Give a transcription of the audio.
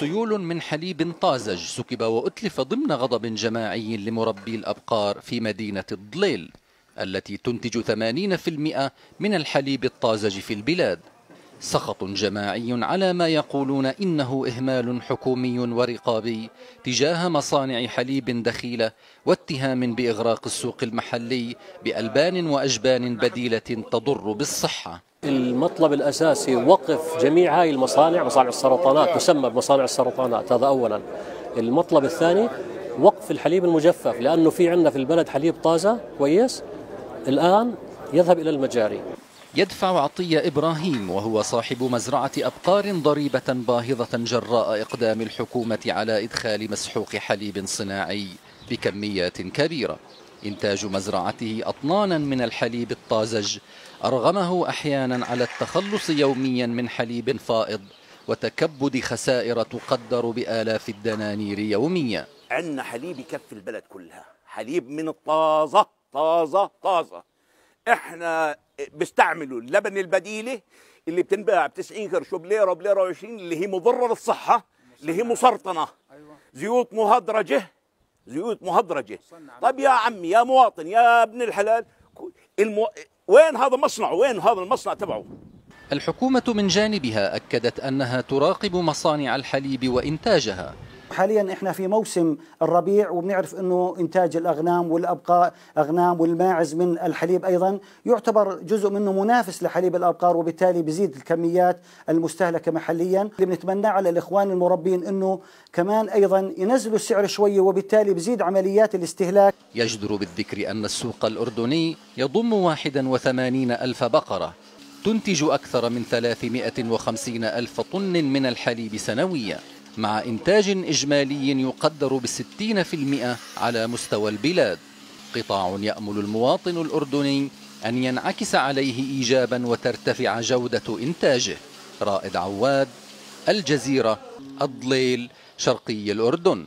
سيول من حليب طازج سكب وأتلف ضمن غضب جماعي لمربي الأبقار في مدينة الضليل التي تنتج 80% من الحليب الطازج في البلاد. سخط جماعي على ما يقولون إنه إهمال حكومي ورقابي تجاه مصانع حليب دخيلة، واتهام بإغراق السوق المحلي بألبان وأجبان بديلة تضر بالصحة. المطلب الأساسي وقف جميع هاي المصانع، مصانع السرطانات تسمى بمصانع السرطانات، هذا أولا. المطلب الثاني وقف الحليب المجفف، لأنه في عندنا في البلد حليب طازة كويس الآن يذهب إلى المجاري. يدفع عطية إبراهيم وهو صاحب مزرعة أبقار ضريبة باهظة جراء إقدام الحكومة على إدخال مسحوق حليب صناعي بكميات كبيرة. إنتاج مزرعته أطنانا من الحليب الطازج أرغمه أحيانا على التخلص يوميا من حليب فائض وتكبد خسائر تقدر بآلاف الدنانير يوميا. عندنا حليب يكفي البلد كلها، حليب من الطازة طازة طازة. احنا بيستعملوا اللبن البديله اللي بتنباع ب 90 قرش وبليره وبليره و20، اللي هي مضره للصحه، اللي هي مسرطنه، زيوت مهدرجه، زيوت مهدرجه. طيب يا عمي يا مواطن يا ابن الحلال، وين هذا مصنعه؟ وين هذا المصنع تبعه؟ الحكومة من جانبها أكدت أنها تراقب مصانع الحليب وإنتاجها. حاليا احنا في موسم الربيع، وبنعرف انه انتاج الاغنام والابقار، اغنام والماعز من الحليب ايضا يعتبر جزء منه منافس لحليب الابقار، وبالتالي بيزيد الكميات المستهلكه محليا. اللي بنتمناه على الاخوان المربين انه كمان ايضا ينزلوا السعر شويه، وبالتالي بزيد عمليات الاستهلاك. يجدر بالذكر ان السوق الاردني يضم 81 ألف بقره تنتج اكثر من 350 ألف طن من الحليب سنويا، مع إنتاج إجمالي يقدر ب60% على مستوى البلاد. قطاع يأمل المواطن الأردني أن ينعكس عليه إيجابا وترتفع جودة إنتاجه. رائد عواد، الجزيرة، الضليل، شرقي الأردن.